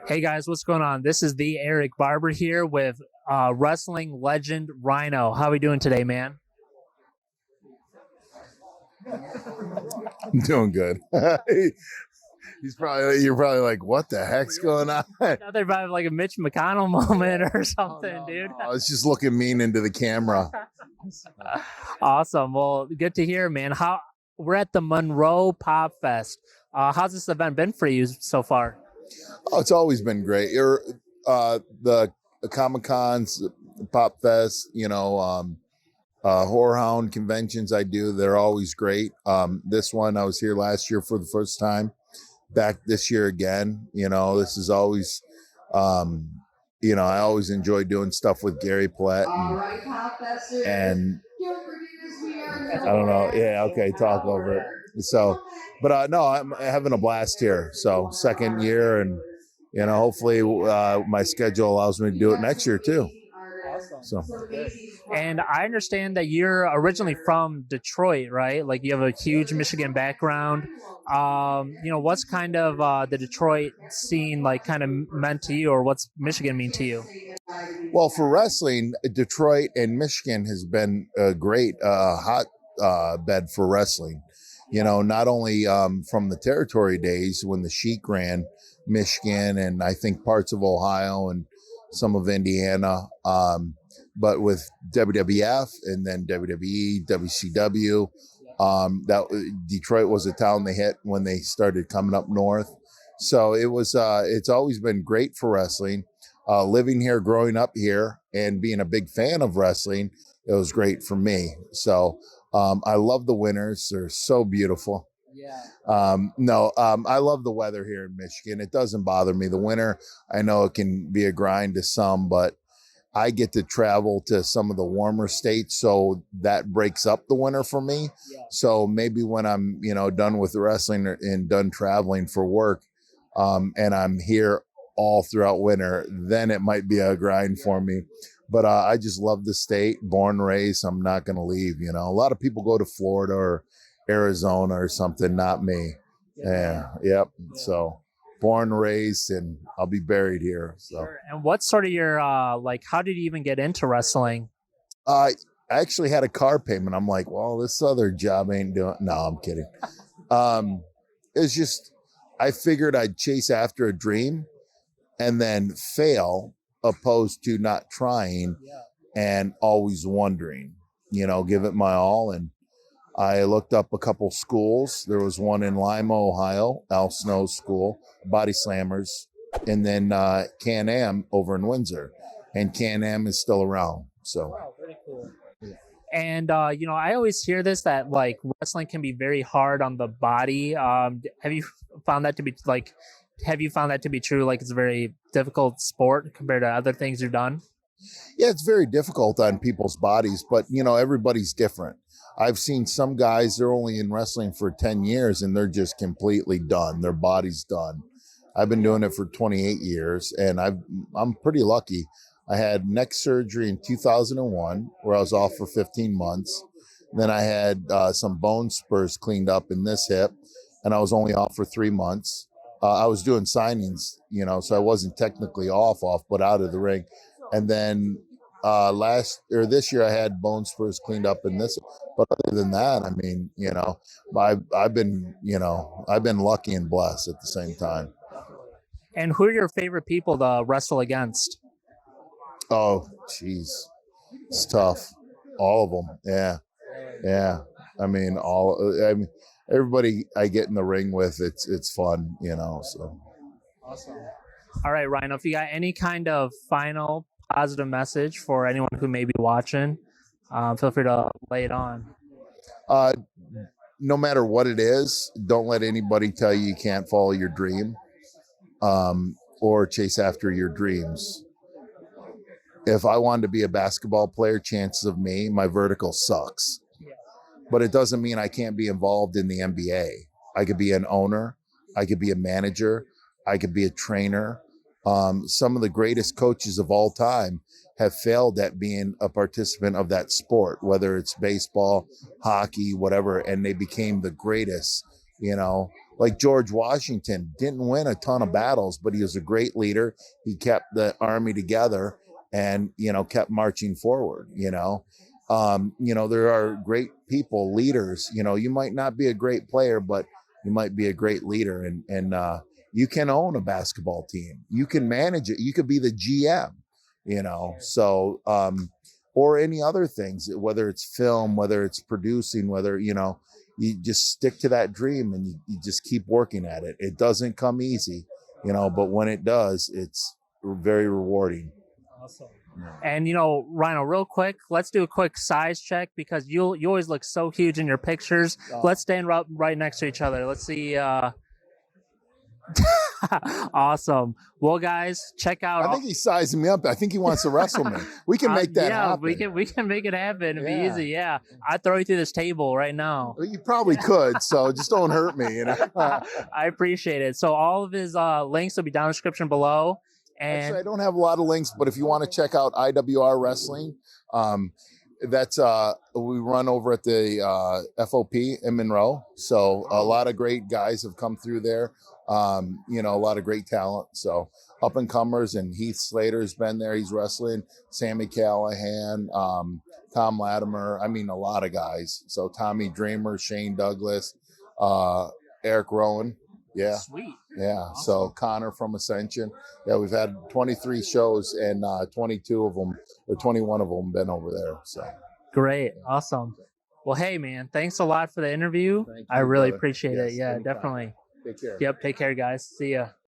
Hey guys, what's going on? This is the Eric Barber here with wrestling legend Rhyno. How are we doing today, man? I'm doing good. You're probably like, what the heck's going on? Another vibe like a Mitch McConnell moment or something, no, dude. No, I was just looking mean into the camera. Awesome. Well, good to hear, man. We're at the Monroe Pop Fest. How's this event been for you so far? Oh, it's always been great. The Comic Cons, Pop Fest, Horror conventions I do, they're always great. This one, I was here last year for the first time, back this year again. This is always, I always enjoy doing stuff with Gary Platt and I don't know. Yeah. Okay. Talk over it. So, but no, I'm having a blast here. So second year, and hopefully my schedule allows me to do it next year too. Awesome. So, and I understand that you're originally from Detroit, right? Like you have a huge Michigan background. What's kind of the Detroit scene like kind of meant to you, or what's Michigan mean to you? Well, for wrestling, Detroit and Michigan has been a great hot bed for wrestling. Not only from the territory days when the Sheik ran Michigan and I think parts of Ohio and some of Indiana, but with WWF and then WWE, WCW, that Detroit was a town they hit when they started coming up north. So it's always been great for wrestling. Living here, growing up here, and being a big fan of wrestling, it was great for me. So I love the winters. They're so beautiful. Yeah. I love the weather here in Michigan. It doesn't bother me. The winter, I know it can be a grind to some, but I get to travel to some of the warmer states, so that breaks up the winter for me. Yeah. So maybe when I'm, done with the wrestling and done traveling for work, and I'm here all throughout winter, then it might be a grind for me. But I just love the state, born, raised. I'm not going to leave. A lot of people go to Florida or Arizona or something, not me. Yeah. Yep. So born, raised, and I'll be buried here. So. Sure. And what's sort of your how did you even get into wrestling? I actually had a car payment. I'm like, well, this other job ain't doing. No, I'm kidding. It's just I figured I'd chase after a dream and then fail, opposed to not trying and always wondering, give it my all. And I looked up a couple schools. There was one in Lima, Ohio, Al Snow's school, Body Slammers, and then Can-Am over in Windsor. And Can-Am is still around. So. Wow, very cool. Yeah. And, I always hear this, that like wrestling can be very hard on the body. Have you found that to be true? Like it's a very difficult sport compared to other things you've done? Yeah, it's very difficult on people's bodies, but everybody's different. I've seen some guys, they're only in wrestling for 10 years and they're just completely done. Their body's done. I've been doing it for 28 years and I'm pretty lucky. I had neck surgery in 2001 where I was off for 15 months. Then I had some bone spurs cleaned up in this hip and I was only off for 3 months. I was doing signings, so I wasn't technically off, but out of the ring. And then this year I had bone spurs cleaned up in this, but other than that, I mean, I've been lucky and blessed at the same time. And who are your favorite people to wrestle against? Oh, geez, it's tough. All of them. Yeah. Yeah. I mean, everybody I get in the ring with, it's fun, so. Awesome. All right, Rhyno, if you got any kind of final positive message for anyone who may be watching, feel free to lay it on. No matter what it is, don't let anybody tell you can't follow your dream or chase after your dreams. If I wanted to be a basketball player, chances of me, my vertical sucks. Yeah. But it doesn't mean I can't be involved in the NBA. I could be an owner. I could be a manager. I could be a trainer. Some of the greatest coaches of all time have failed at being a participant of that sport, whether it's baseball, hockey, whatever, and they became the greatest, Like George Washington didn't win a ton of battles, but he was a great leader. He kept the army together and, kept marching forward, there are great people, leaders, you might not be a great player, but you might be a great leader, and you can own a basketball team. You can manage it. You could be the GM, so, or any other things, whether it's film, whether it's producing, whether, you just stick to that dream and you just keep working at it. It doesn't come easy, but when it does, it's very rewarding. Awesome. And Rhyno, real quick, let's do a quick size check because you always look so huge in your pictures. Let's stand right next to each other. Let's see. Awesome. Well, guys, check out. I think he's sizing me up. I think he wants to wrestle me. We can make that happen. We can make it happen. It'd be easy. Yeah, I'd throw you through this table right now. Well, you probably could. So just don't hurt me. I appreciate it. So all of his links will be down in the description below. And actually, I don't have a lot of links, but if you want to check out IWR Wrestling, that's we run over at the FOP in Monroe. So a lot of great guys have come through there. A lot of great talent. So up and comers, and Heath Slater's been there. He's wrestling. Sammy Callahan, Tom Latimer. I mean, a lot of guys. So Tommy Dreamer, Shane Douglas, Eric Rowan. Yeah. Sweet. Yeah. Awesome. So Connor from Ascension. Yeah, we've had 23 shows and 22 of them or 21 of them been over there. So great. Awesome. Well, hey man, thanks a lot for the interview. I really appreciate it. Yeah, anytime. definitely. Take care. Yep. Take care, guys. See ya.